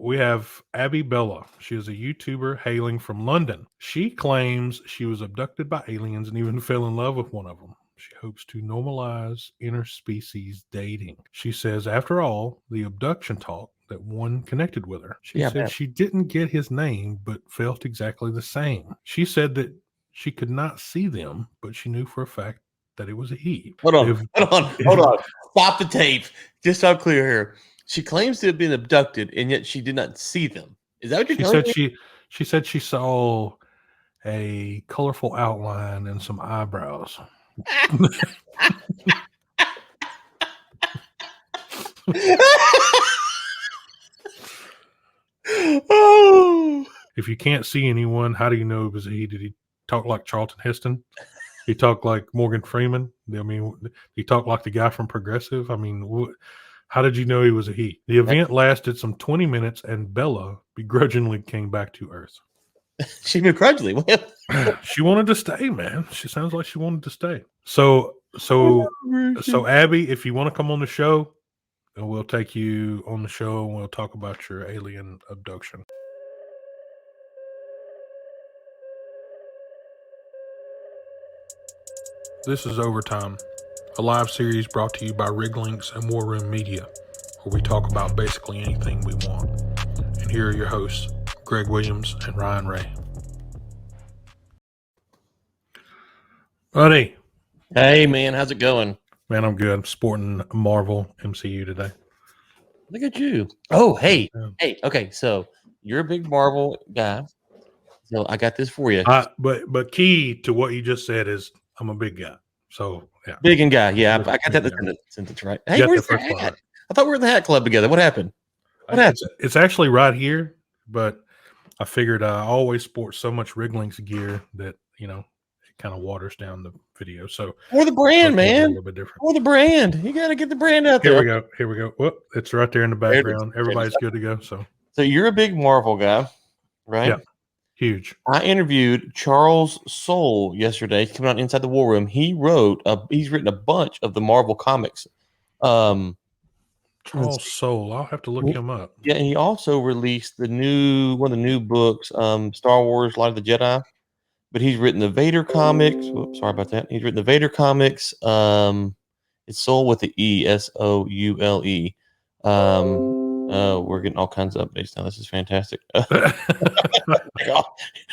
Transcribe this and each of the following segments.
We have Abby Bella. She is a YouTuber hailing from London. She claims she was abducted by aliens and even fell in love with one of them. She hopes to normalize interspecies dating. She says, after all, the abduction talk, that one connected with her. She said she didn't get his name, but felt exactly the same. She said that she could not see them, but she knew for a fact that it was a he. Hold on. Stop the tape. Just so I'm clear here. She claims to have been abducted, and yet she did not see them. Is that what you're telling me? She said she saw a colorful outline and some eyebrows. Oh. If you can't see anyone, how do you know it was a he? Did he talk like Charlton Heston? He talked like Morgan Freeman? I mean, he talked like the guy from Progressive? I mean, how did you know he was a he? The event lasted some 20 minutes, and Bella begrudgingly came back to Earth. She begrudgingly? She wanted to stay, man. She sounds like she wanted to stay. So Abby, if you want to come on the show, we'll take you on the show and we'll talk about your alien abduction. This is Overtime, a live series brought to you by Lynx and War Room Media, where we talk about basically anything we want. And here are your hosts, Greg Williams and Ryan Ray. Buddy. Hey, man. How's it going? Man, I'm good. I'm sporting Marvel MCU today. Look at you. Oh, hey. Yeah. Hey, okay. So you're a big Marvel guy. So I got this for you. But key to what you just said is I'm a big guy. So, yeah. Big and guy. Yeah, I got that sentence right. Hey, where's the hat? I thought we were in the hat club together. What happened? It's actually right here, but I figured I always sport so much Lynx gear that, it kind of waters down the video. So for the brand, man. A little bit different. For the brand. You got to get the brand out there. Here we go. Whoop, it's right there in the background. Everybody's good to go. So you're a big Marvel guy, right? Yeah. Huge. I interviewed Charles Soule yesterday. He's coming on Inside the War Room. He's written a bunch of the Marvel comics. Charles Soule. I'll have to look him up. Yeah, and he also released one of the new books, Star Wars: Light of the Jedi. But he's written the Vader comics. Oops, sorry about that. He's written the Vader comics. It's Soule with the E, Soule. We're getting all kinds of updates now. This is fantastic.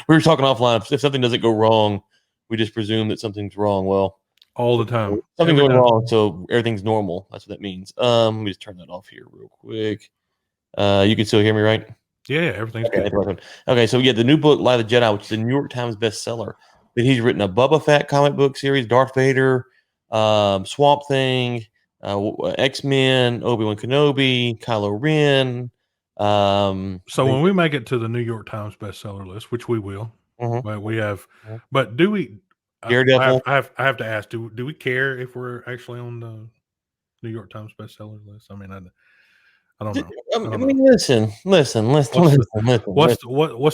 We were talking offline. If something doesn't go wrong, we just presume that something's wrong. Well, all the time. Something's going wrong, so everything's normal. That's what that means. Let me just turn that off here real quick. You can still hear me, right? Yeah, everything's good. Okay, so the new book, Light of the Jedi, which is a New York Times bestseller. Then he's written a Boba Fett comic book series, Darth Vader, Swamp Thing, X-Men, Obi-Wan Kenobi, Kylo Ren. So when we make it to the New York Times bestseller list, which we will, but we have, but do we? Daredevil. I have to ask: Do we care if we're actually on the New York Times bestseller list? I mean, I don't know. Listen. What's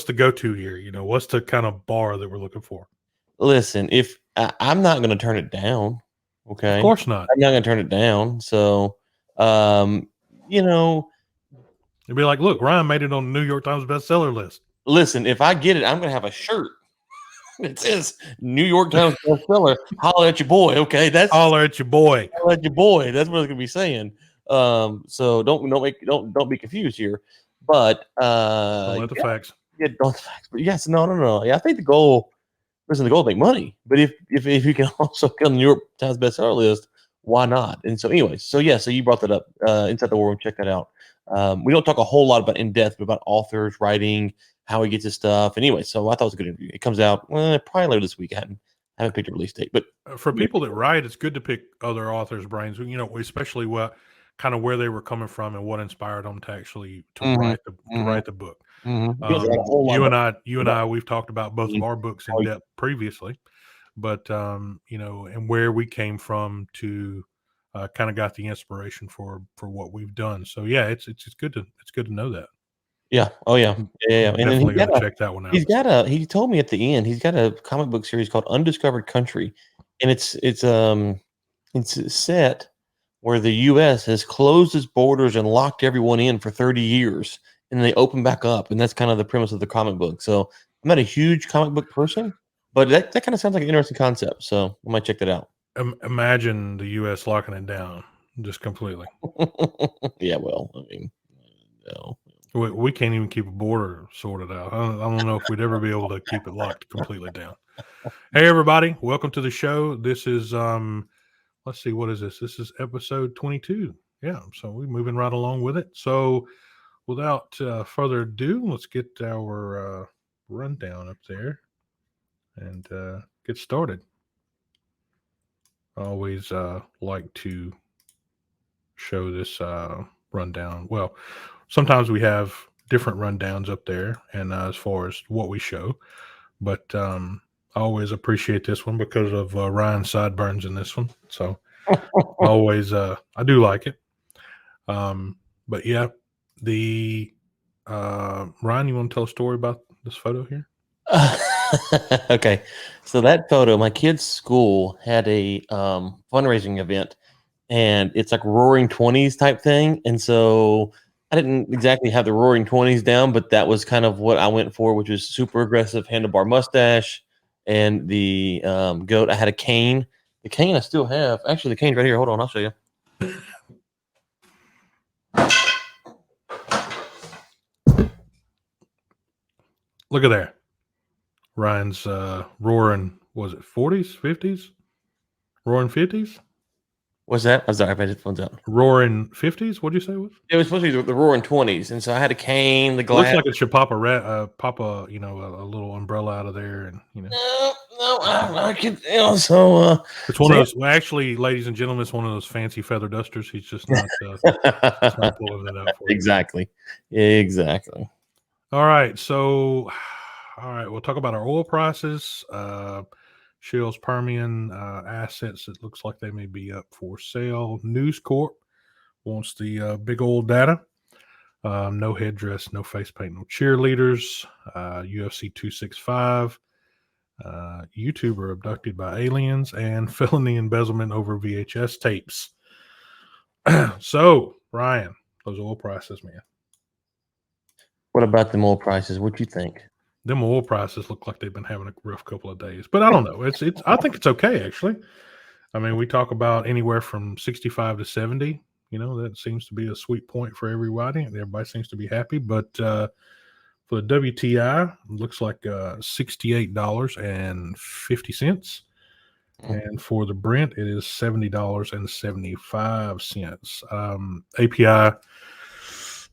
the go-to here? What's the kind of bar that we're looking for? Listen, if I'm not going to turn it down, okay, of course not. I'm not going to turn it down. So, it'd be like, look, Ryan made it on the New York Times bestseller list. Listen, if I get it, I'm going to have a shirt. It says New York Times bestseller. Holler at your boy, okay? That's holler at your boy. Holler at your boy. That's what it's going to be saying. So don't be confused here, but don't let the facts. Yeah, don't the facts. But yes, no. Yeah, I think the goal is to make money. But if you can also get on the New York Times bestseller list, why not? And so anyway, so you brought that up. Inside the War Room, check that out. We don't talk a whole lot about in depth, but about authors, writing, how he gets his stuff. Anyway, so I thought it was a good interview. It comes out probably later this week. I haven't picked a release date, but for people that write, it's good to pick other authors' brains. Especially where they were coming from and what inspired them to actually write the book. You and I, we've talked about both of our books in depth previously, but and where we came from to kind of got the inspiration for what we've done. So yeah, it's good to know that. Yeah. Oh yeah. Yeah. And definitely gotta check that one out. He told me at the end, he's got a comic book series called Undiscovered Country, and it's set where the U.S. has closed its borders and locked everyone in for 30 years. and they open back up, and that's kind of the premise of the comic book. So I'm not a huge comic book person, but that kind of sounds like an interesting concept. So I might check that out. Imagine the U.S. locking it down just completely. Yeah, well, I mean, no. We can't even keep a border sorted out. I don't know if we'd ever be able to keep it locked completely down. Hey, everybody. Welcome to the show. This is, let's see, what is this? This is episode 22. Yeah, so we're moving right along with it. So without further ado, let's get our rundown up there and get started. I always like to show this rundown. Well, sometimes we have different rundowns up there, and as far as what we show, but I always appreciate this one because of Ryan's sideburns in this one. So I do like it. But yeah, the Ryan, you want to tell a story about this photo here? Okay, so that photo, my kid's school had a fundraising event, and it's like Roaring 20s type thing. And so I didn't exactly have the Roaring 20s down, but that was kind of what I went for, which was super aggressive handlebar mustache and the goat. I had a cane. The cane I still have. Actually, the cane's right here. Hold on, I'll show you. Look at there. Ryan's roaring, was it 40s, 50s? Roaring 50s? What's that? I'm sorry, I had headphones out. Roaring 50s? What'd you say it was? It was supposed to be the Roaring 20s, and so I had a cane, the glass. Looks like it should pop a a little umbrella out of there, and No, I could, so it's one of those. Well, actually, ladies and gentlemen, it's one of those fancy feather dusters. He's just not pulling it out for you. Exactly. All right, so we'll talk about our oil prices. Shell's Permian assets. It looks like they may be up for sale. NewsCorp wants the big old data. No headdress, no face paint, no cheerleaders. UFC 265. YouTuber abducted by aliens, and felony embezzlement over VHS tapes. So, Ryan, those oil prices, man. What about them oil prices? What you think? Them oil prices look like they've been having a rough couple of days, but I don't know. It's. I think it's okay, actually. I mean, we talk about anywhere from 65 to 70. You know, that seems to be a sweet point for everybody. Everybody seems to be happy, but for the WTI, it looks like $68.50. And for the Brent, it is $70.75. API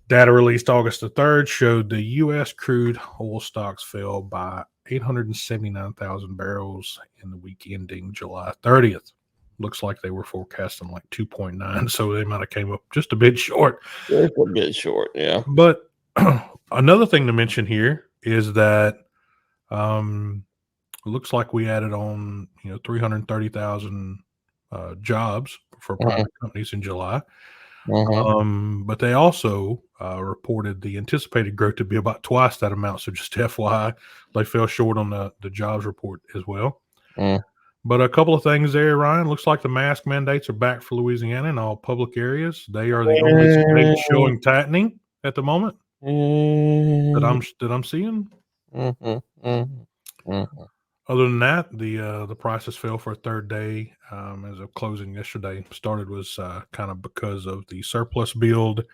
data released August the 3rd showed the U.S. crude oil stocks fell by 879,000 barrels in the week ending July 30th. Looks like they were forecasting like 2.9, so they might have came up just a bit short. Just a bit short, yeah. But another thing to mention here is that it looks like we added on 330,000 jobs for private companies in July. But they also reported the anticipated growth to be about twice that amount. So just FYI, they fell short on the jobs report as well. But a couple of things there, Ryan. Looks like the mask mandates are back for Louisiana in all public areas. They are the only state showing tightening at the moment that I'm seeing. Other than that, the prices fell for a third day as of closing yesterday. Started was kind of because of the surplus build,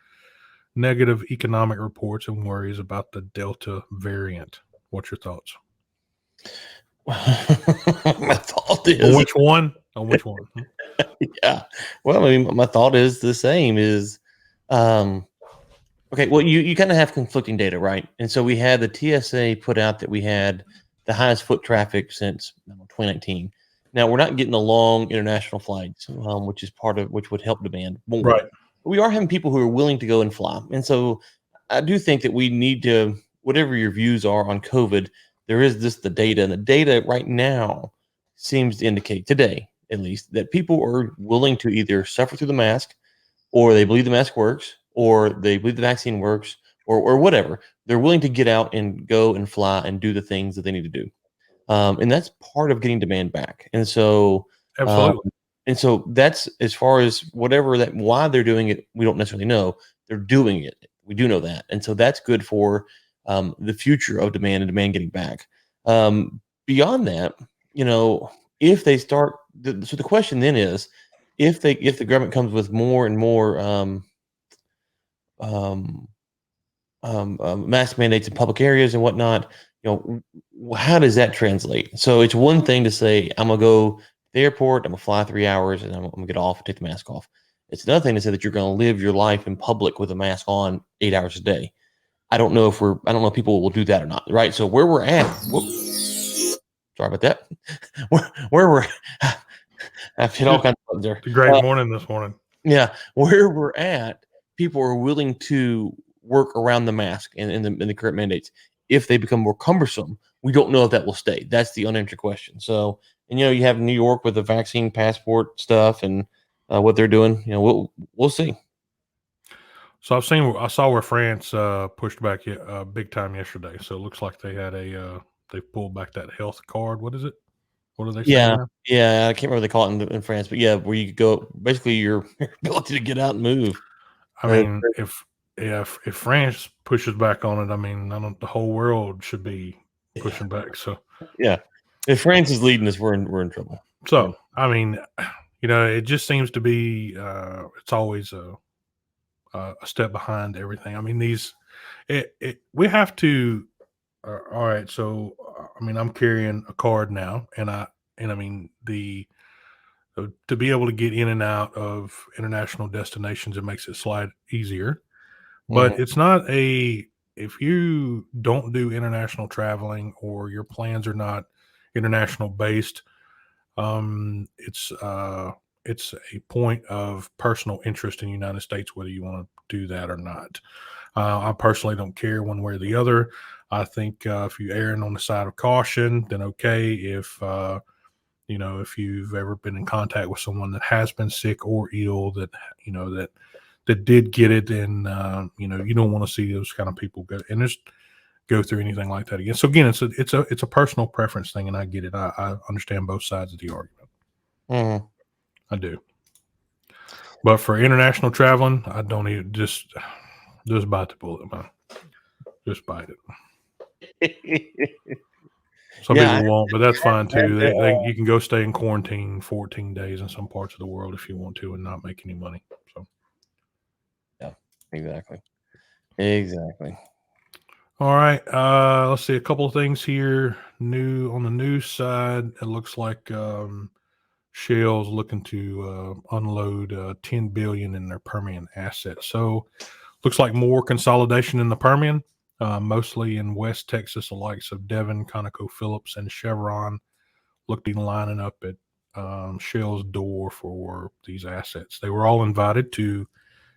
negative economic reports, and worries about the Delta variant. What's your thoughts? My thought is on which one? On which one? Yeah. Well, I mean, my thought is the same. Is okay. Well, you kind of have conflicting data, right? And so we had the TSA put out that we had the highest foot traffic since 2019. Now we're not getting the long international flights, which is part of which would help demand more. Right. We are having people who are willing to go and fly, and so I do think that we need to, whatever your views are on COVID, there is the data, and the data right now seems to indicate today, at least, that people are willing to either suffer through the mask, or they believe the mask works, or they believe the vaccine works, or whatever. They're willing to get out and go and fly and do the things that they need to do. And that's part of getting demand back. And so, absolutely. And so that's as far as whatever that, why they're doing it, we don't necessarily know. They're doing it. We do know that, and so that's good for the future of demand and demand getting back. Beyond that, if they start, so the question then is, if the government comes with more and more mask mandates in public areas and whatnot, how does that translate? So it's one thing to say, I'm gonna go to the airport, I'm gonna fly 3 hours, and I'm gonna get off and take the mask off. It's another thing to say that you're gonna live your life in public with a mask on 8 hours a day. I don't know if people will do that or not, right? So where we're at, sorry about that. where we're, I've hit all kinds of buttons there. It's a great morning this morning. Yeah, where we're at, people are willing to work around the mask and in the current mandates. If they become more cumbersome, we don't know if that will stay. That's the unanswered question. So, and you have New York with the vaccine passport stuff and what they're doing. We'll see. So I saw where France pushed back big time yesterday. So it looks like they had they pulled back that health card. What is it? What are they saying now? Yeah, I can't remember what they call it in France, but yeah, where you go, basically your ability to get out and move. I mean, if France pushes back on it, I mean, the whole world should be pushing back. So yeah, if France is leading us, we're in trouble. So I mean, it just seems to be it's always a step behind everything. I mean, we have to. All right, so I mean, I'm carrying a card now, and I mean to be able to get in and out of international destinations, it makes it slide easier. But it's not if you don't do international traveling or your plans are not international based, it's a point of personal interest in the United States whether you want to do that or not. I personally don't care one way or the other. I think if you erring on the side of caution, then okay. If if you've ever been in contact with someone that has been sick or ill, that that did get it, and you don't want to see those kind of people go through anything like that again. So again, it's a personal preference thing, and I get it. I understand both sides of the argument. Mm-hmm. I do. But for international traveling, I don't even just bite the bullet, man. Just bite it. Some people won't, but that's fine too. You can go stay in quarantine 14 days in some parts of the world if you want to and not make any money. So, yeah, exactly. All right. Let's see a couple of things here. New on the news side, it looks like Shell's looking to unload $10 billion in their Permian assets. So, looks like more consolidation in the Permian. Mostly in West Texas, the likes of Devon, ConocoPhillips, and Chevron looked in lining up at Shell's door for these assets. They were all invited to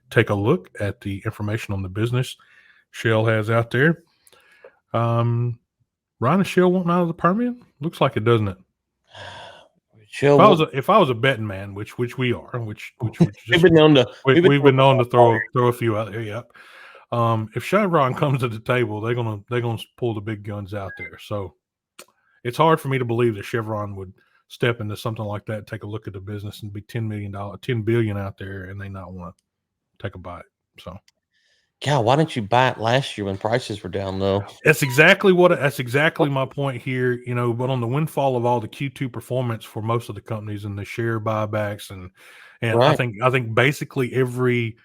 take a look at the information on the business Shell has out there. Ryan, is Shell wanting out of the Permian? Looks like it, doesn't it? Shell, if I was a betting man, which we are, which we've been known to throw a few out there. Yep. If Chevron comes to the table, they're gonna pull the big guns out there. So it's hard for me to believe that Chevron would step into something like that, take a look at the business, and be $10 billion out there, and they not want to take a bite. So, yeah, why didn't you buy it last year when prices were down low? That's exactly my point here. But on the windfall of all the Q2 performance for most of the companies and the share buybacks and right. I think basically every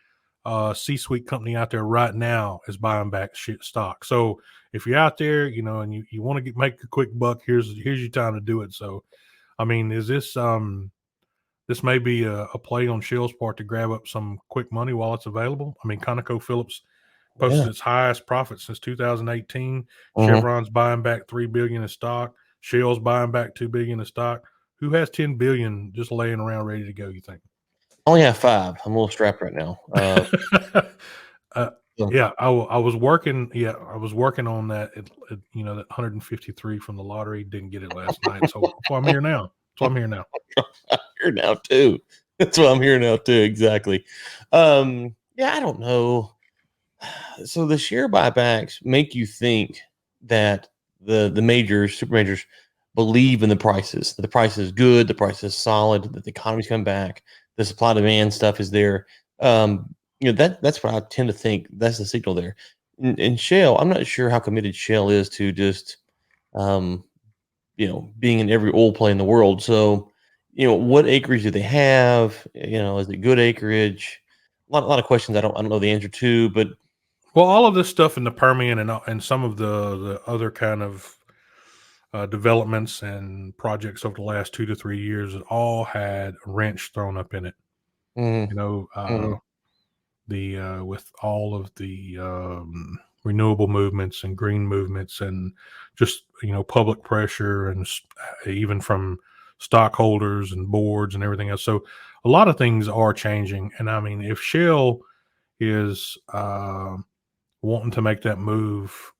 C-suite company out there right now is buying back stock. So if you're out there, and you want to make a quick buck, here's your time to do it. So, I mean, is this this may be a play on Shell's part to grab up some quick money while it's available? I mean, ConocoPhillips posted its highest profit since 2018. Chevron's buying back $3 billion in stock. Shell's buying back $2 billion in stock. Who has $10 billion just laying around ready to go, you think? I only have 5. I'm a little strapped right now. Yeah, I was working. Yeah, I was working on that. That 153 from the lottery, didn't get it last night. So I'm here now. I'm here now too. That's why I'm here now too. Exactly. Yeah, I don't know. So the share buybacks make you think that the majors, super majors, believe in the prices. That the price is good, the price is solid, that the economy's coming back, the supply demand stuff is there. that's what I tend to think. That's the signal there. And Shell, I'm not sure how committed Shell is to just um, being in every oil play in the world. So, what acreage do they have? Is it good acreage? A lot of questions I don't know the answer to, but Well, all of this stuff in the Permian and some of the other kind of developments and projects over the last 2 to 3 years has all had a wrench thrown up in it. mm, You know, mm, the with all of the renewable movements and green movements and just public pressure and even from stockholders and boards and everything else. So a lot of things are changing. And I mean, if Shell is wanting to make that move,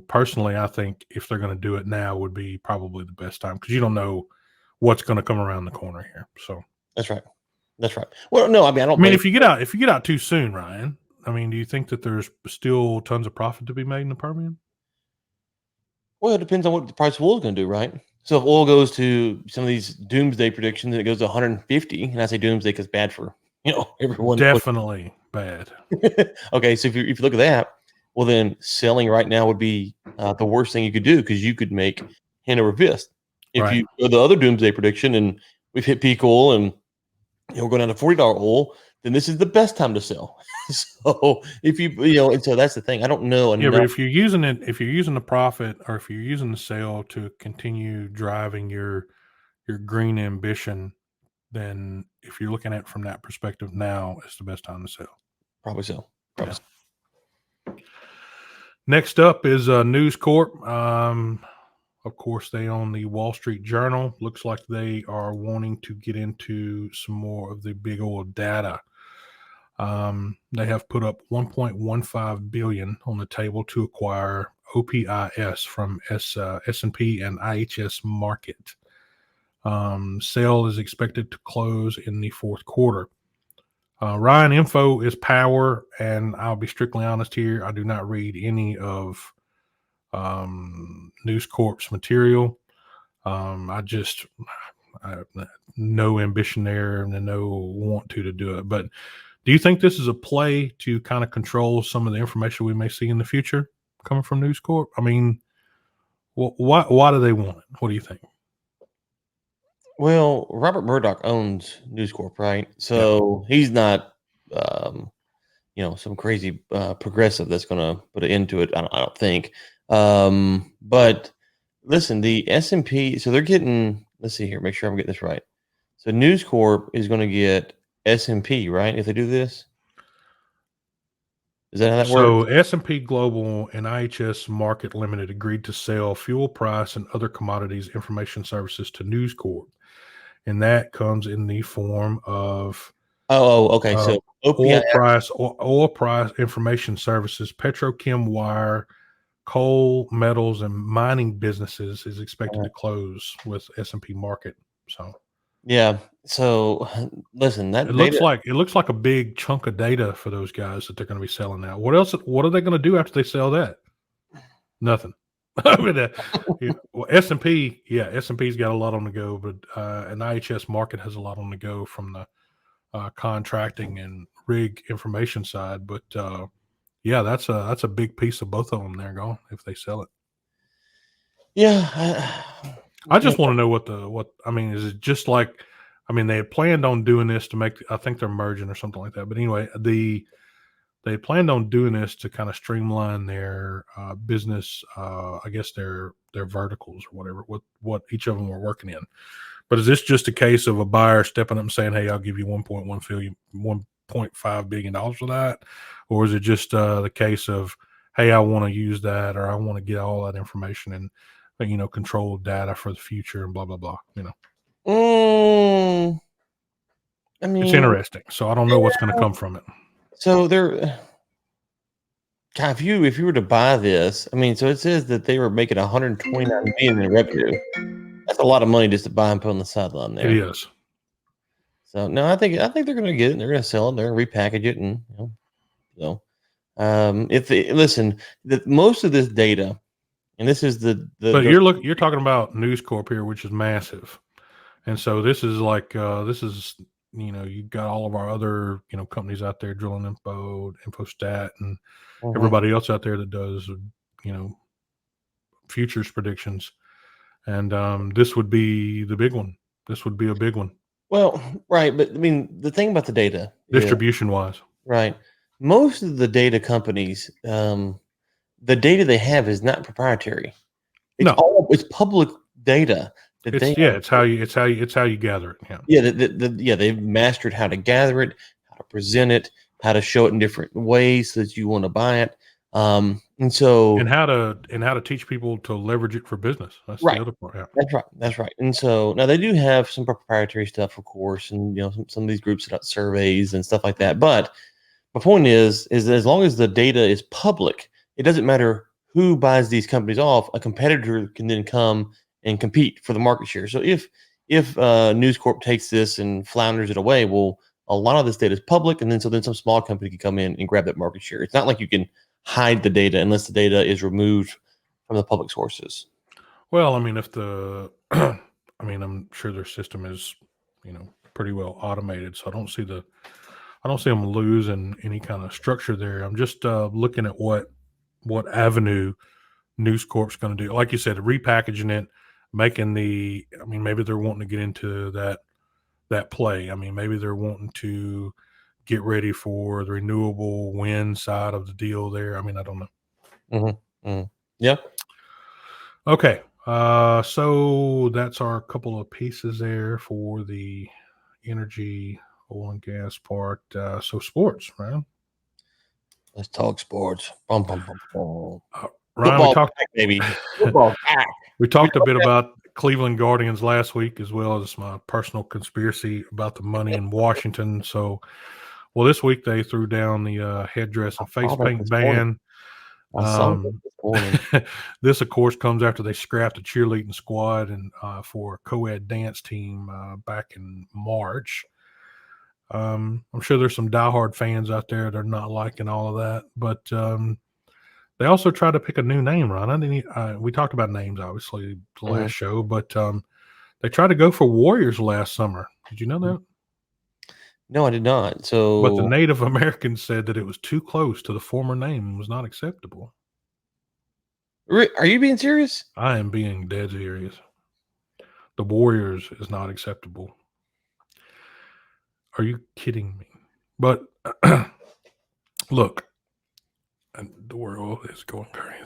personally, I think if they're going to do it now would be probably the best time because you don't know what's going to come around the corner here. So that's right. That's right. Well, no, I mean, I don't I mean, blame. if you get out too soon, Ryan, I mean, do you think that there's still tons of profit to be made in the Permian? Well, it depends on what the price of oil is going to do, right? So if oil goes to some of these doomsday predictions and it goes to 150, and I say doomsday because bad for everyone. Definitely bad. Okay, so if you look at that, well, then selling right now would be the worst thing you could do because you could make hand over fist. If Right. you go the other doomsday prediction and we've hit peak oil and we're going down to $40 oil, then this is the best time to sell. So if and so that's the thing. I don't know Yeah, but enough. if you're using the profit or if you're using the sale to continue driving your green ambition, then if you're looking at it from that perspective, now is the best time to sell. Probably so. Probably Yeah. so. Next up is NewsCorp. Of course, they own the Wall Street Journal. Looks like they are wanting to get into some more of the big oil data. They have put up 1.15 billion on the table to acquire OPIS from S&P and IHS Market. Sale is expected to close in the fourth quarter. Ryan, info is power, and I'll be strictly honest here. I do not read any of News Corp's material. I have no ambition there and no want to do it. But do you think this is a play to kind of control some of the information we may see in the future coming from News Corp? I mean, why do they want it? What do you think? Well, Robert Murdoch owns News Corp, right? Yeah. So he's not, some crazy progressive that's going to put an end to it. I don't think. But listen, the S&P. So they're getting. Let's see here. Make sure I'm getting this right. So News Corp is going to get S&P, right? If they do this, is that how that So works? S&P Global and IHS Market Limited agreed to sell fuel price and other commodities information services to News Corp, and that comes in the form of Okay. uh, So OPI. oil price information services, petrochem wire, coal, metals, and mining businesses is expected to close with S&P Market. So Yeah. So listen, it that looks data. like a big chunk of data for those guys that they're going to be selling now. What else? What are they going to do after they sell that? Nothing. I mean, well, S&P, S&P's got a lot on the go, but an IHS Market has a lot on the go from the contracting and rig information side. But yeah, that's a big piece of both of them. They're gone if they sell it. Yeah. I just want to know what I mean. Is it just like, I mean, they had planned on doing this to make, I think they're merging or something like that. But anyway, they planned on doing this to kind of streamline their business. I guess their verticals or whatever, what each of them were working in. But is this just a case of a buyer stepping up and saying, "Hey, I'll give you $1.5 billion for that," or is it just the case of, "Hey, I want to use that, or I want to get all that information and control data for the future and blah blah blah." Mm, I It's mean, interesting. So I don't know what's going to come from it. so there. God, if you were to buy this, I mean, so it says that they were making 129 million in revenue. That's a lot of money just to buy and put on the sideline It there. is. So no, I think they're going to get it. And they're going to sell it. They're going to repackage it, and if they listen, that most of this data, and this is But you're talking about News Corp here, which is massive, and so this is like this is you've got all of our other, companies out there, Drilling Info, Infostat, and Mhm. everybody else out there that does, futures predictions. And this would be the big one. This would be a big one, Well, right, but I mean, the thing about the data, distribution wise. right? Most of the data companies, the data they have is not proprietary. No, It's public data that they have. it's how you gather it. Yeah. Yeah, they've mastered how to gather it, how to present it, how to show it in different ways so that you want to buy it. And so, And how to teach people to leverage it for business. That's right, the other part. Yeah. that's right. And so now they do have some proprietary stuff, of course, and some of these groups set up surveys and stuff like that. But my point is as long as the data is public, it doesn't matter who buys these companies off. A competitor can then come and compete for the market share. So if NewsCorp takes this and flounders it away, well, a lot of this data is public, and then some small company can come in and grab that market share. It's not like you can hide the data unless the data is removed from the public sources. Well, I mean, if the, I mean, I'm sure their system is, pretty well automated. So I don't see them losing any kind of structure there. I'm just looking at what avenue News Corp's going to do. Like you said, repackaging it, making I mean, maybe they're wanting to get into that play. I mean, maybe they're wanting to get ready for the renewable wind side of the deal there. I mean, I don't know. Mm-hmm. Yeah. Okay. So that's our couple of pieces there for the energy, oil and gas part. So sports, right? Let's talk sports. Bum, bum, bum, bum. Ryan, we Football talked back, baby. Football back. we talked a bit about Cleveland Guardians last week, as well as my personal conspiracy about the money in Washington. So, well, this week they threw down the headdress and face saw that paint this morning. ban. I saw that this morning. This, of course, comes after they scrapped a cheerleading squad and for a co-ed dance team back in March. I'm sure there's some diehard fans out there that are not liking all of that, but they also tried to pick a new name, Ron. I didn't. We talked about names, obviously, the last show, but they tried to go for Warriors last summer. Did you know that? No, I did not. So, But the Native Americans said that it was too close to the former name and was not acceptable. Are you being serious? I am being dead serious. The Warriors is not acceptable. Are you kidding me? But look, the world is going crazy.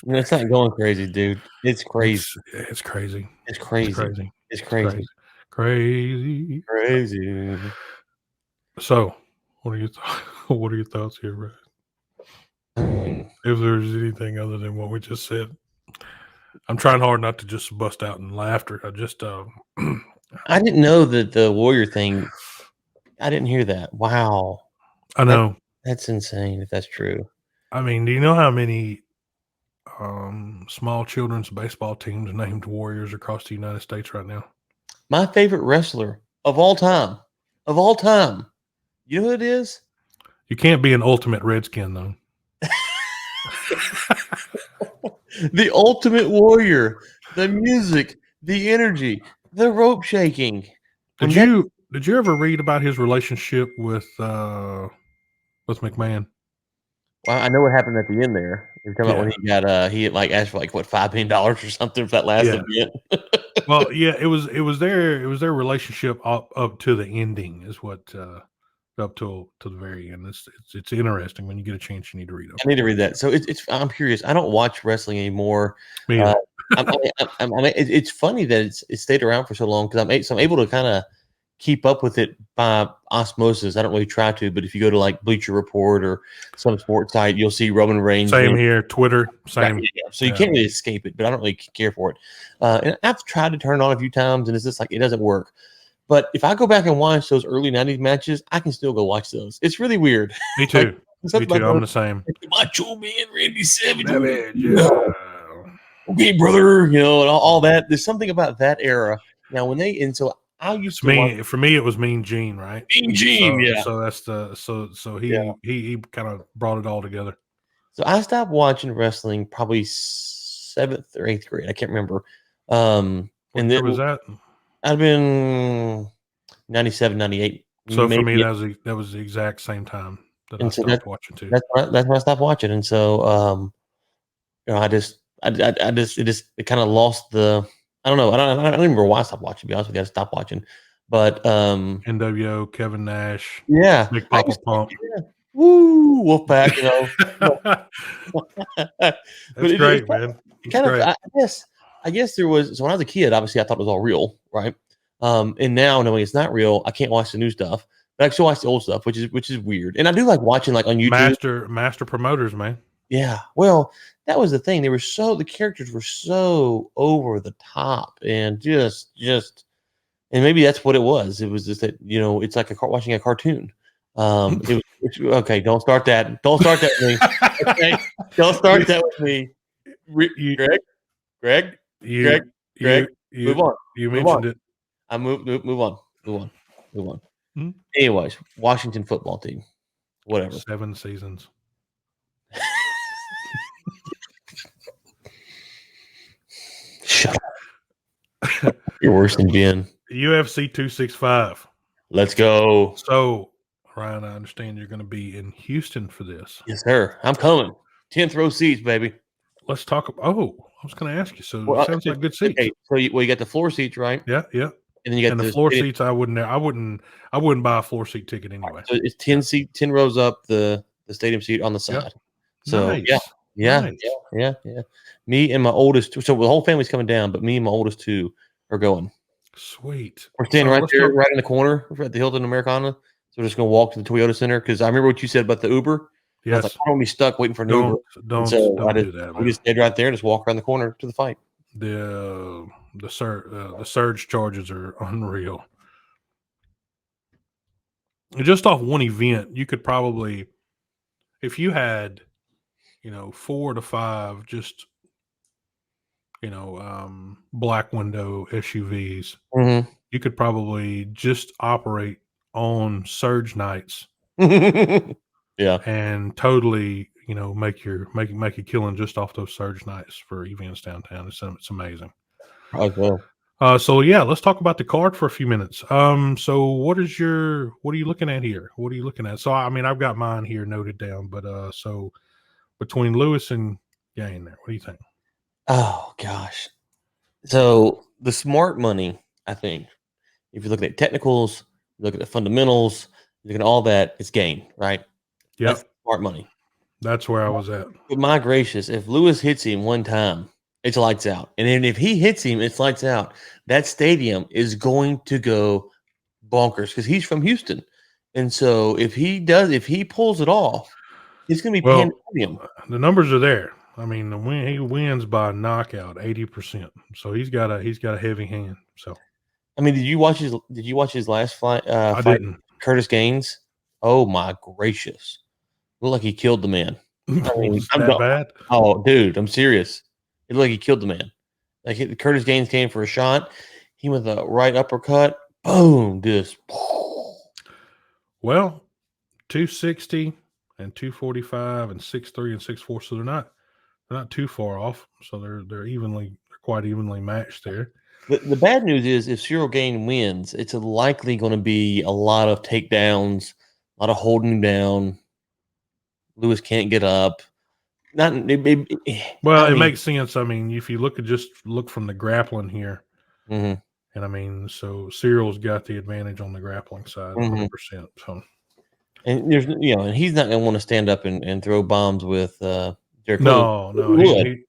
No, it's not going crazy, dude. It's crazy. It's crazy. It's crazy. It's crazy. It's crazy. Crazy. Crazy. So, what are your thoughts here, Ray? If there's anything other than what we just said, I'm trying hard not to just bust out in laughter. I just, I didn't know that the Warrior thing. I didn't hear that. Wow. I know. That's insane if that's true. I mean, do you know how many small children's baseball teams named Warriors across the United States right now? My favorite wrestler of all time. You know who it is? You can't be an ultimate Redskin, though. The Ultimate Warrior, the music, the energy, the rope shaking. Did you ever read about his relationship with McMahon? Well, I know what happened at the end there. You're talking about when he got he asked for like what $5 million or something for that last event. Well, yeah, it was their relationship up to the ending is what up to the very end. It's interesting. When you get a chance, you need to read it. I need to read that. So I'm curious. I don't watch wrestling anymore. It's funny that it's stayed around for so long because I'm able to kind of keep up with it by osmosis. I don't really try to, but if you go to like Bleacher Report or some sports site, you'll see Roman Reigns. Same here, Twitter, same. Right, yeah. So you can't really escape it, but I don't really care for it. And I've tried to turn it on a few times, and it's just like it doesn't work. But if I go back and watch those early '90s matches, I can still go watch those. It's really weird. Me too. Me too. I'm the same. Macho Man, Randy Savage. Okay, brother. You know, and all that. There's something about that era. Now, I used to for me, it was Mean Gene, right? Mean Gene, yeah. So that's he kind of brought it all together. So I stopped watching wrestling probably 7th or 8th grade. I can't remember. And then was that? I'd been 97, 98. So for me, maybe. that was the exact same time that I And so stopped watching too. that's when I stopped watching. And so, it kind of lost the. I don't know. I don't remember why I stopped watching. To be honest with you, I stopped watching. But NWO, Kevin Nash, yeah, Big I Papa used to, Pump. yeah, woo, Wolfpack, but That's it great, man. It's kind of, great. I guess there was. So when I was a kid, obviously I thought it was all real, right? And now knowing it's not real, I can't watch the new stuff, but I can still watch the old stuff, which is weird. And I do like watching like on YouTube. Master promoters, man. Yeah, well, that was the thing. The characters were so over the top and just, and maybe that's what it was. It was just that it's like watching a cartoon. Okay. Don't start that. Don't start that with me. Okay, don't start that with me. You, Greg, you, move on. you Move on. mentioned it. I move on. Hmm? Anyways, Washington football team, whatever. 7 seasons. Shut up. You're worse than Ben. UFC 265. Let's go. So, Ryan, I understand you're going to be in Houston for this. Yes, sir. I'm coming. 10th row seats, baby. Let's talk. I was going to ask you. So it sounds like good seats. Okay, so you got the floor seats, right? Yeah. And then you got the floor seats. I wouldn't buy a floor seat ticket anyway. So it's 10 rows up the stadium seat on the side. Yep. So nice. Yeah. Me and my oldest, so the whole family's coming down, but me and my oldest two are going. Sweet. We're standing right there, right in the corner at the Hilton Americana. So we're just gonna walk to the Toyota Center because I remember what you said about the Uber. Yes. I was like, I don't want to be stuck waiting for an Uber. Don't do that. We just stayed right there and just walk around the corner to the fight. The surge charges are unreal. Just off one event, you could probably, if you had, 4 to 5 just, black window SUVs, Mm-hmm. you could probably just operate on surge nights. Yeah, and totally, make a killing just off those surge nights for events downtown. It's amazing. Okay. So yeah, let's talk about the card for a few minutes. So what are you looking at here? What are you looking at? So I mean, I've got mine here noted down, but so between Lewis and Gain there, what do you think? Oh gosh. So the smart money, I think, if you're looking at technicals, you look at the fundamentals, you look at all that, it's Gain, right? Yeah, smart money. That's where I was at. But my gracious, if Lewis hits him one time, it's lights out. And then if he hits him, it's lights out. That stadium is going to go bonkers because he's from Houston. And so if he pulls it off, it's going to be pandemonium. The numbers are there. I mean, he wins by knockout, 80%. So he's got a heavy hand. So, I mean, did you watch his last fight? I didn't. Curtis Gaines. Oh my gracious! Looked like he killed the man. I mean, that bad? Oh, dude, I'm serious. It looked like he killed the man. Like Curtis Gaines came for a shot. He went the right uppercut. Boom! Just. Well, 260 and 245 and 6'3" and 6'4", so they're not too far off. So they're quite evenly matched there. The bad news is if Cyril Gain wins, it's likely going to be a lot of takedowns, a lot of holding him down. Lewis can't get up. It makes sense. I mean, if you look from the grappling here, mm-hmm. and I mean, so Cyril's got the advantage on the grappling side, 100%. So, and there's and he's not going to want to stand up and throw bombs with. No,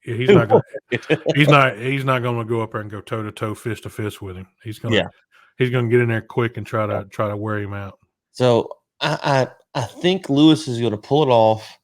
he's not going. He's not going to go up there and go toe to toe, fist to fist with him. He's going to get in there quick and try to wear him out. So I think Lewis is going to pull it off.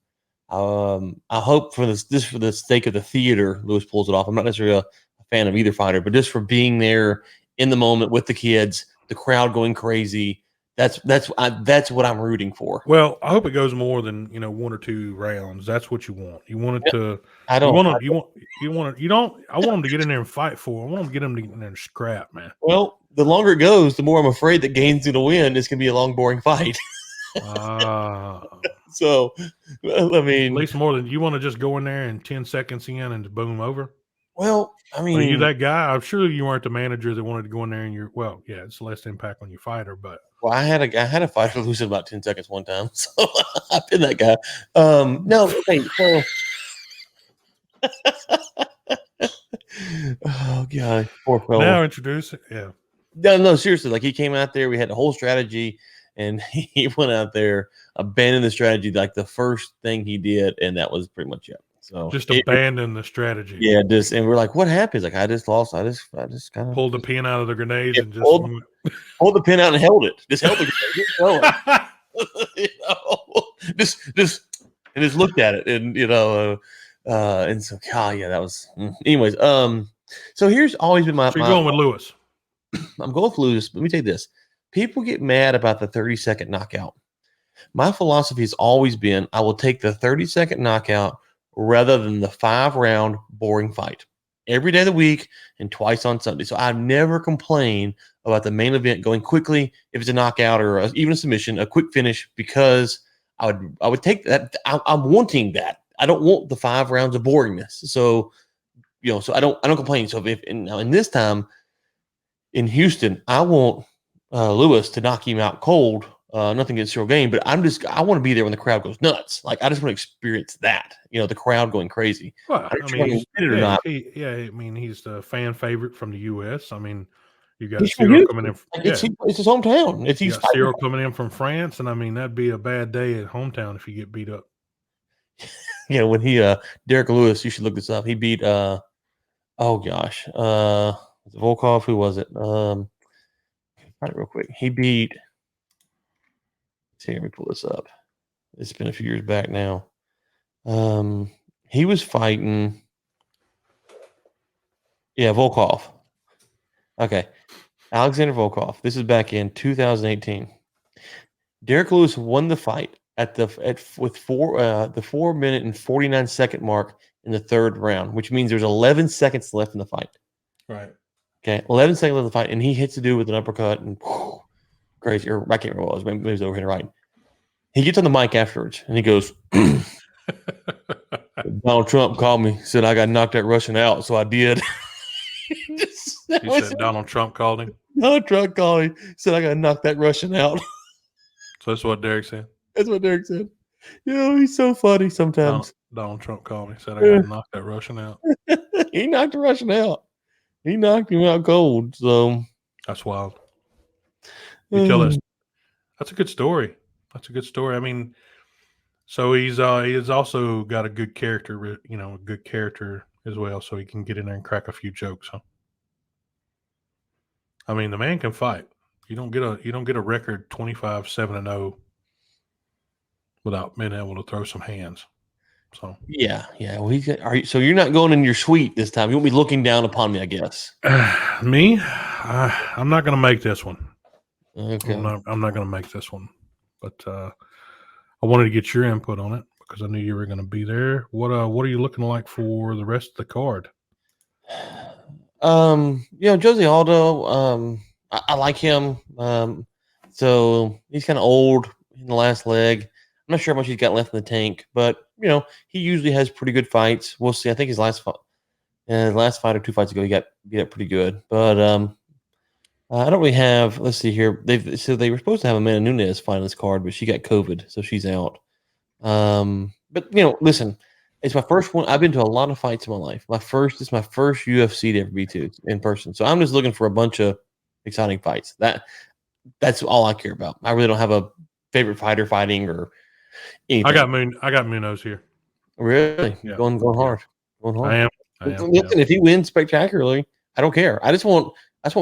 I hope for the sake of the theater, Lewis pulls it off. I'm not necessarily a fan of either fighter, but just for being there in the moment with the kids, the crowd going crazy. That's what I'm rooting for. Well, I hope it goes more than 1 or 2 rounds. That's what you want. You want it to. I want them to get in there and fight for. I want them to get them to get in there and scrap, man. Well, the longer it goes, the more I'm afraid that Gain's going to win. It's going to be a long, boring fight. So, I mean, at least more than you want to just go in there and 10 seconds in and boom over. Well, I Are you mean, that guy? I'm sure you weren't the manager that wanted to go in there and it's less impact on your fighter, but well, I had a fighter lose in about 10 seconds one time, so I've been that guy. No, okay, so oh god, poor fellow. now introduce it. Yeah. No, seriously, like he came out there, we had the whole strategy, and he went out there, abandoned the strategy like the first thing he did, and that was pretty much it. So Just abandon the strategy. yeah, just and we're like, what happened? He's like, I just lost. I just kind of Pulled the pin out of the grenades and just pulled the pin out and held it. Just held the grenade. You know, just looked at it, and and so God, yeah, that was. Anyways, so here's always been So you're going with Lewis. I'm going with Lewis. Let me tell you this: people get mad about the 30-second knockout. My philosophy has always been, I will take the 30-second knockout rather than the 5-round boring fight every day of the week and twice on Sunday. So I've never complained about the main event going quickly if it's a knockout or even a submission, a quick finish, because I would take that. I'm wanting that. I don't want the 5 rounds of boringness. So so I don't complain. So now in this time in Houston, I want Lewis to knock him out cold. Nothing against Cyril Game, but I want to be there when the crowd goes nuts. Like I just want to experience that. The crowd going crazy. Well, I mean, he's the fan favorite from the U.S. I mean, you got Cyril coming in. It's his hometown. He's Cyril coming in from France, and I mean that'd be a bad day at hometown if you get beat up. Yeah, when Derek Lewis, you should look this up. He beat oh gosh, Volkov. Who was it? Find it real quick. He beat. See, let me pull this up. It's been a few years back now. He was fighting. Yeah, Volkov. Okay, Alexander Volkov. This is back in 2018. Derek Lewis won the fight with the 4-minute and 49-second mark in the 3rd round, which means there's 11 seconds left in the fight. Right. Okay, 11 seconds left in the fight, and he hits the dude with an uppercut and crazy. Or I can't remember what it was. Maybe it was overhand right. He gets on the mic afterwards, and he goes, Donald Trump called me, said I got knocked that Russian out, so I did. You said Donald Trump called him? Donald Trump called me, said I got knocked that Russian out. So that's what Derek said? That's what Derek said. He's so funny sometimes. Donald Trump called me, said I got to knock that Russian out. He knocked the Russian out. He knocked him out cold. So that's wild. You tell us. That's a good story. That's a good story. I mean, so he's also got a good character, a good character as well, so he can get in there and crack a few jokes. Huh? I mean, the man can fight. You don't get a record 25-7-0 without being able to throw some hands. So yeah. Well, so you're not going in your suite this time. You won't be looking down upon me, I guess. Me, I'm not going to make this one. Okay. I'm not going to make this one, but I wanted to get your input on it because I knew you were going to be there. What are you looking like for the rest of the card? Jose Aldo. I like him. So he's kind of old in the last leg. I'm not sure how much he's got left in the tank, but he usually has pretty good fights. We'll see. I think his last fight or 2 fights ago, he got beat up pretty good. But I don't really have. Let's see here. They were supposed to have Amanda Nunes fight on this card, but she got COVID, so she's out. But listen, it's my first one. I've been to a lot of fights in my life. It's my first UFC to ever be to in person. So I'm just looking for a bunch of exciting fights. That's all I care about. I really don't have a favorite fighter fighting or anything. I got Munoz here. Really? Yeah. Going hard. Going hard. I am. Listen, if he wins spectacularly, I don't care. I just want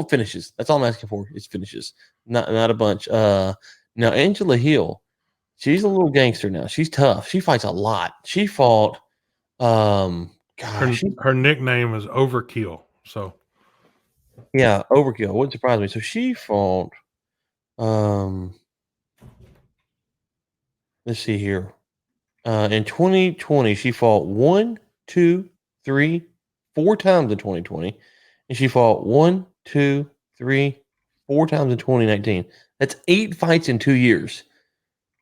finishes. That's all I'm asking for is finishes. Not a bunch. Now Angela Hill, she's a little gangster now. She's tough. She fights a lot. She fought her nickname is Overkill. So yeah, Overkill. Wouldn't surprise me. So she fought let's see here. In 2020, she fought 1, 2, 3, 4 times in 2020. And she fought 1, 2, 3, 4 times in 2019. That's 8 fights in 2 years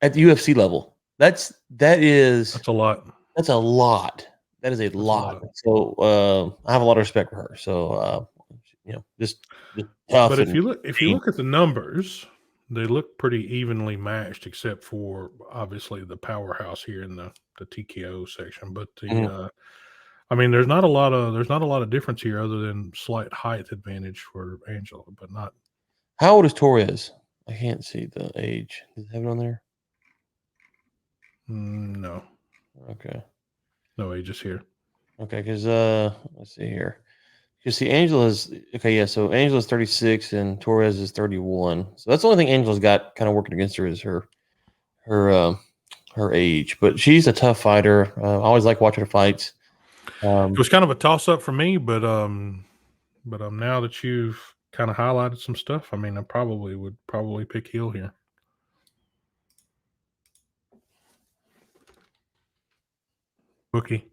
at the UFC level. That's a lot. That's a lot. That is a That's lot. lot. So I have a lot of respect for her. So just tough. But And if you look at the numbers, they look pretty evenly matched, except for obviously the powerhouse here in the TKO section. But I mean, there's not a lot of difference here other than slight height advantage for Angela, but not. How old is Torres? I can't see the age. Does it have it on there? No. Okay. No ages here. Okay, because let's see here. You see, Angela's okay. Yeah, so Angela's 36 and Torres is 31. So that's the only thing Angela's got kind of working against her is her age. But she's a tough fighter. I always like watching her fights. It was kind of a toss up for me, but now that you've kind of highlighted some stuff, I mean, I would probably pick heel here. Bookie.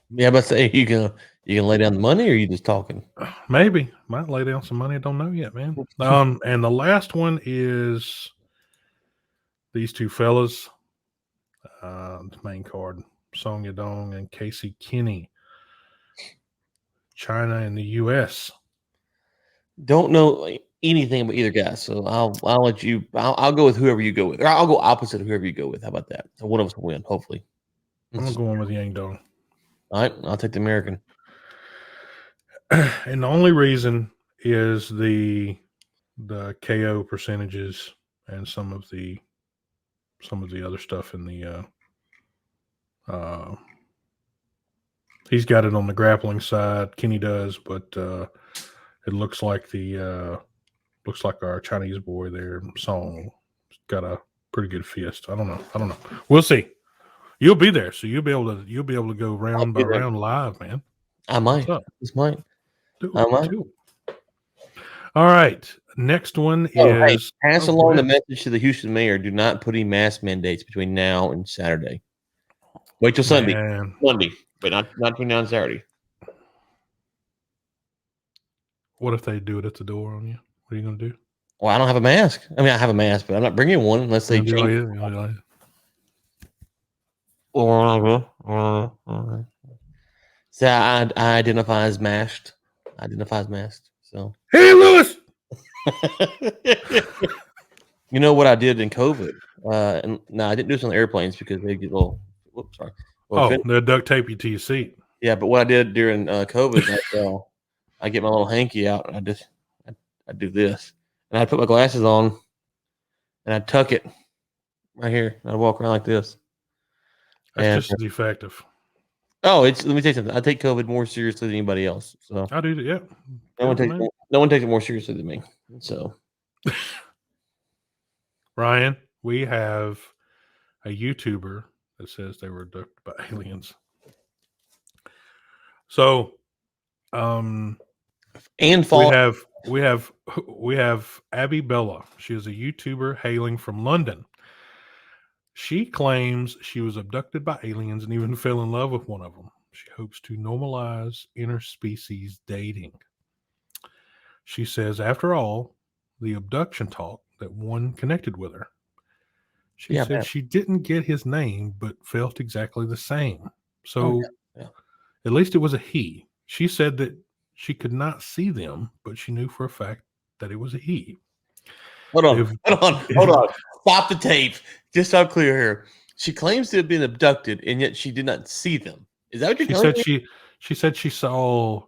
Yeah, but say you can lay down the money, or you just talking? Maybe might lay down some money. I don't know yet, man. And the last one is these two fellas. The main card: Song Yadong and Casey Kinney. China and the U.S. Don't know anything about either guy, so I'll let you. I'll go with whoever you go with, or I'll go opposite of whoever you go with. How about that? So one of us will win, hopefully. I'm going with Yang Dong. All right, I'll take the American. And the only reason is the KO percentages and some of the other stuff in the he's got it on the grappling side. Kenny does, but it looks like our Chinese boy there, Song, got a pretty good fist. I don't know. We'll see. You'll be there, so you'll be able to go round by round live, man. I might. This might. I might. All right. Next one is pass along the message to the Houston mayor: do not put any mask mandates between now and Saturday. Wait till Sunday. Monday, but not between now and Saturday. What if they do it at the door on you? What are you going to do? Well, I don't have a mask. I mean, I have a mask, but I'm not bringing one unless they change. So I identify as masked. So hey, Lewis. You know what I did in COVID? And no, I didn't do this on the airplanes because they get a little. Whoops, sorry. Well, they'll duct tape you to your seat. Yeah, but what I did during COVID, I get my little hanky out and I do this, and I put my glasses on, and I tuck it right here. And I walk around like this. That's just as effective. Oh, let me tell you something. I take COVID more seriously than anybody else. So I do. Yeah. No one takes it more seriously than me. So, Ryan, we have a YouTuber that says they were abducted by aliens. So, and we have Abby Bella. She is a YouTuber hailing from London. She claims she was abducted by aliens and even fell in love with one of them. She hopes to normalize interspecies dating. She says, after all, the abduction talk that one connected with her. She said she didn't get his name, but felt exactly the same. So at least it was a he. She said that she could not see them, but she knew for a fact that it was a he. Hold on. Stop the tape. Just so I'm clear here. She claims to have been abducted, and yet she did not see them. Is that what you're telling me? She said she saw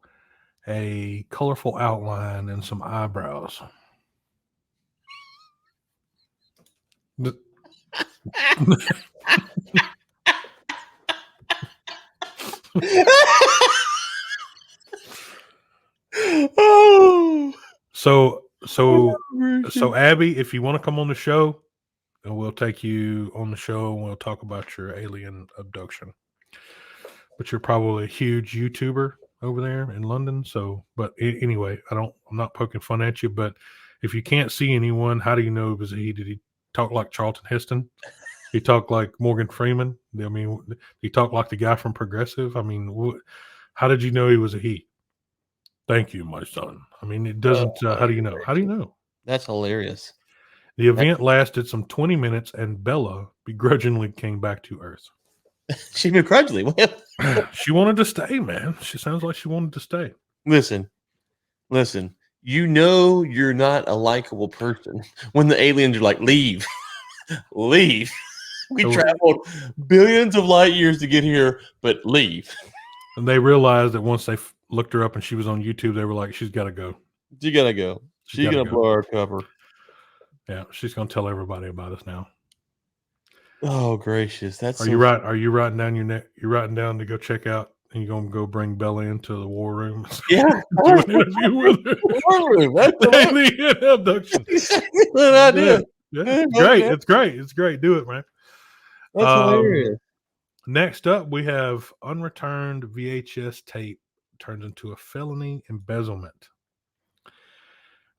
a colorful outline and some eyebrows. So Abby, if you want to come on the show, then we'll take you on the show and we'll talk about your alien abduction. But you're probably a huge YouTuber over there in London. So, but anyway, I'm not poking fun at you, but if you can't see anyone, how do you know it was he? Did he talk like Charlton Heston? He talked like Morgan Freeman? I mean, he talked like the guy from Progressive? I mean, how did you know he was a he? Thank you, my son. I mean, it doesn't, how do you know? How do you know? That's hilarious. The event lasted some 20 minutes and Bella begrudgingly came back to Earth. She begrudgingly. Well, She wanted to stay, man. She sounds like she wanted to stay. listen. You know you're not a likable person when the aliens are like, leave, leave. We So- traveled billions of light years to get here, but leave. And they realized that once they looked her up and she was on YouTube, they were like, she's got to go. You gotta go. She's gotta gonna go. blow our cover. Yeah, she's going to tell everybody about us now. Oh gracious, that's Are you right? Are you writing down your neck? You're writing down to go check out, and you're gonna go bring Bella into the war room. Yeah, Do an interview with her. Alien abduction. exactly what I did. Yeah, it's great. It's great. It's great. Do it, man. That's hilarious. Next up, we have unreturned VHS tape turns into a felony embezzlement.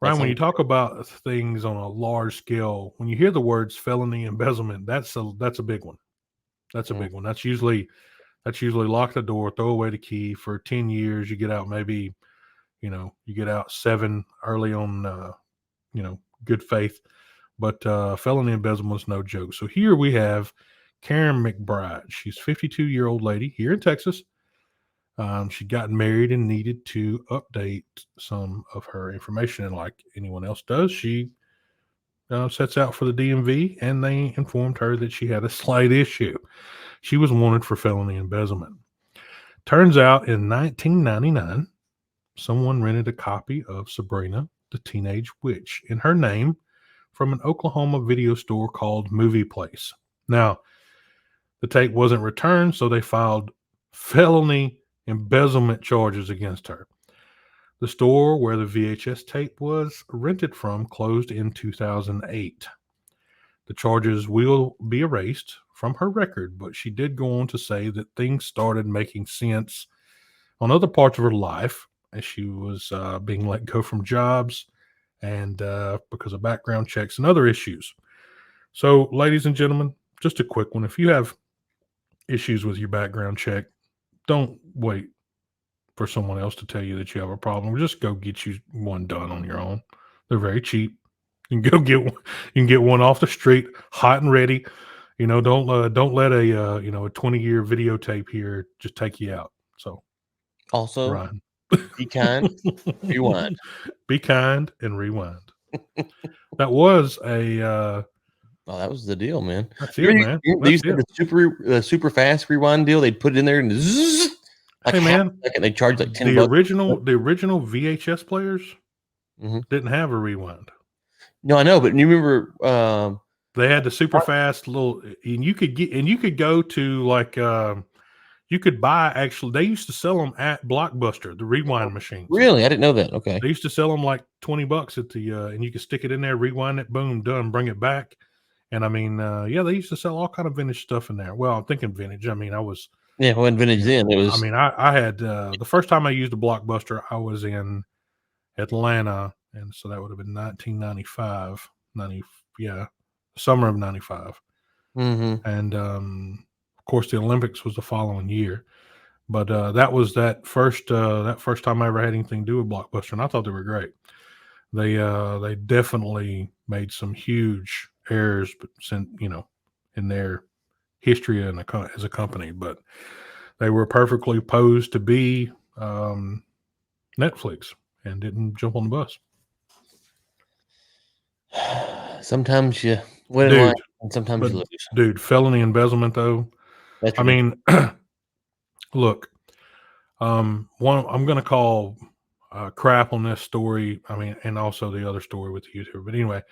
Ryan, when you talk about things on a large scale, when you hear the words felony embezzlement, that's a big one. That's a big one. That's usually lock the door, throw away the key for 10 years. You get out maybe, you get out 7 early on, good faith. But felony embezzlement is no joke. So here we have Karen McBride. She's a 52-year-old lady here in Texas. She got married and needed to update some of her information. And like anyone else does, she sets out for the DMV, and they informed her that she had a slight issue. She was wanted for felony embezzlement. Turns out in 1999, someone rented a copy of Sabrina, the Teenage Witch, in her name from an Oklahoma video store called Movie Place. Now, the tape wasn't returned, so they filed felony embezzlement charges against her. The store where the VHS tape was rented from closed in 2008. The charges will be erased from her record, but she did go on to say that things started making sense on other parts of her life as she was being let go from jobs and because of background checks and other issues. So, ladies and gentlemen, just a quick one. If you have issues with your background check, don't wait for someone else to tell you that you have a problem. Just go get you one done on your own. They're very cheap. You can go get one. You can get one off the street, hot and ready. Don't let a 20-year videotape here just take you out. So, Also, Ryan, be kind, rewind. Be kind and rewind. That was a. Oh, that was the deal, man. That's it, man. They used to have the super fast rewind deal. They'd put it in there and zzz, like hey, man, they charge like $10. The original VHS players didn't have a rewind. No, I know, but you remember they had the super fast little, and you could go to like you could buy, actually they used to sell them at Blockbuster, the rewind machines. Really? I didn't know that. Okay. They used to sell them like $20 at the and you could stick it in there, rewind it, boom, done, bring it back. And I mean, they used to sell all kind of vintage stuff in there. Well, I'm thinking vintage. I mean, I was it wasn't vintage then. It was. I mean, I had the first time I used a Blockbuster, I was in Atlanta, and so that would have been 1995, summer of 95. And of course, the Olympics was the following year. But that was that first time I ever had anything to do with Blockbuster, and I thought they were great. They definitely made some huge errors, but in their history and as a company, but they were perfectly posed to be Netflix and didn't jump on the bus. Sometimes you win in life, and sometimes you lose. Dude, felony embezzlement though. I mean, look, I'm going to call crap on this story. I mean, and also the other story with the YouTuber. But anyway,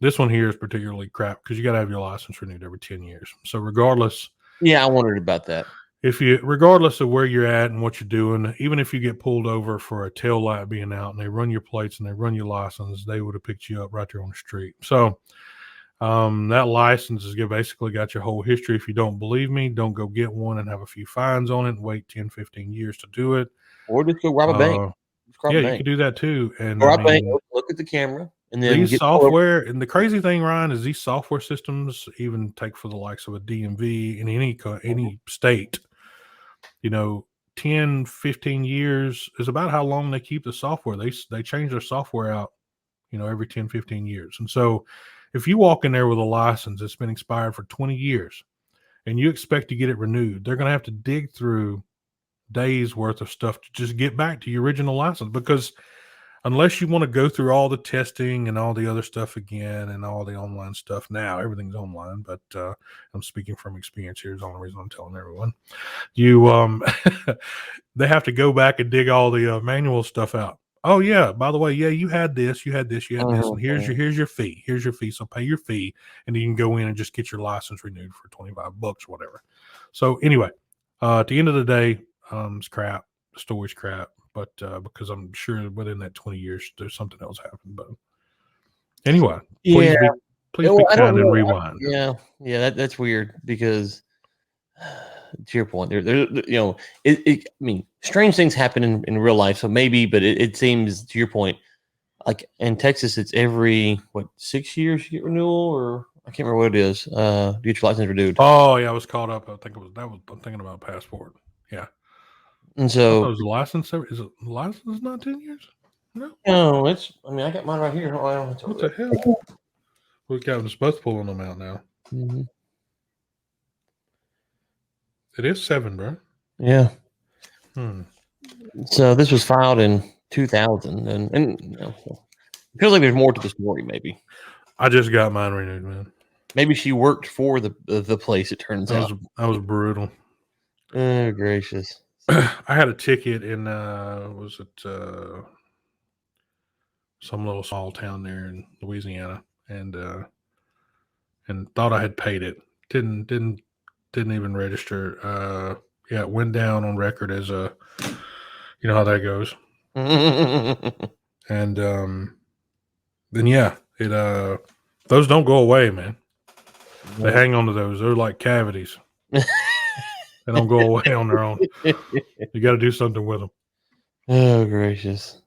this one here is particularly crap because you got to have your license renewed every 10 years. So regardless. Yeah, I wondered about that. Regardless of where you're at and what you're doing, even if you get pulled over for a tail light being out and they run your plates and they run your license, they would have picked you up right there on the street. So that license has basically got your whole history. If you don't believe me, don't go get one and have a few fines on it and wait 10, 15 years to do it. Or just go rob a bank. You could do that too. And rob a bank, look at the camera. And then these software, and the crazy thing, Ryan, is these software systems even take for the likes of a DMV in any state, 10, 15 years is about how long they keep the software. They change their software out, every 10, 15 years. And so if you walk in there with a license that's been expired for 20 years and you expect to get it renewed, they're going to have to dig through days worth of stuff to just get back to your original license, because unless you want to go through all the testing and all the other stuff again and all the online stuff, now everything's online, but I'm speaking from experience here. Is the only reason I'm telling everyone. You they have to go back and dig all the manual stuff out. Oh yeah, by the way, yeah, you had this, and here's your fee. Here's your fee. So pay your fee, and you can go in and just get your license renewed for $25, whatever. So anyway, at the end of the day, it's crap. The story's crap. But because I'm sure within that 20 years, there's something else happened. But anyway, please be kind and rewind. That's weird, because to your point, I mean, strange things happen in real life, so maybe, but it seems, to your point, like in Texas, it's every 6 years you get renewal, or I can't remember what it is. To get your license renewed. Oh yeah, I was caught up. I think I'm thinking about passport. Yeah. And so, the license is it license not 10 years? No, it's. I mean, I got mine right here. What the hell? We got them both pulling them out now. Mm-hmm. It is 7, bro. Yeah. So this was filed in 2000, and it feels like there's more to the story. Maybe I just got mine renewed, man. Maybe she worked for the place. It turns out that was brutal. Oh gracious! I had a ticket in was it some little small town there in Louisiana, and thought I had paid it. Didn't even register. Yeah, it went down on record as a, you know how that goes. And then yeah, it those don't go away, man. They hang on to those. They're like cavities. They don't go away on their own. You got to do something with them. Oh gracious!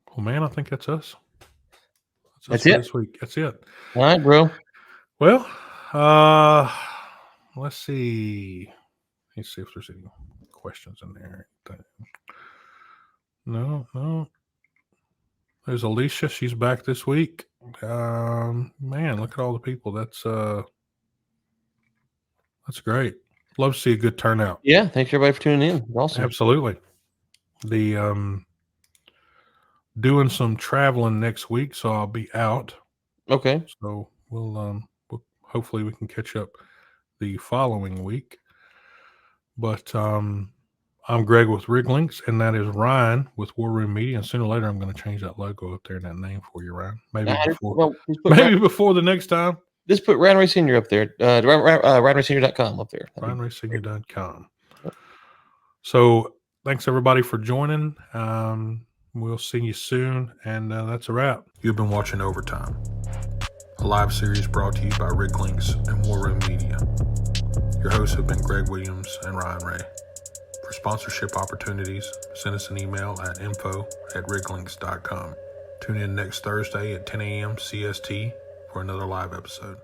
Well, man, I think that's us. That's it this week. That's it. All right, bro. Well, let's see. Let's see if there's any questions in there. No. There's Alicia. She's back this week. Man, look at all the people. That's great. Love to see a good turnout. Yeah, thanks everybody for tuning in. Awesome. Absolutely. The doing some traveling next week, so I'll be out. Okay. So we'll hopefully we can catch up the following week. But I'm Greg with Lynx, and that is Ryan with War Room Media. And sooner or later, I'm going to change that logo up there and that name for you, Ryan. Maybe before the next time. Just put Ryan Ray Senior up there. RyanRaySenior.com up there. RyanRaySenior.com. So thanks everybody for joining. We'll see you soon, and that's a wrap. You've been watching Overtime, a live series brought to you by Lynx and War Room Media. Your hosts have been Greg Williams and Ryan Ray. For sponsorship opportunities, send us an email at info@riglynx.com. Tune in next Thursday at 10 a.m. CST for another live episode.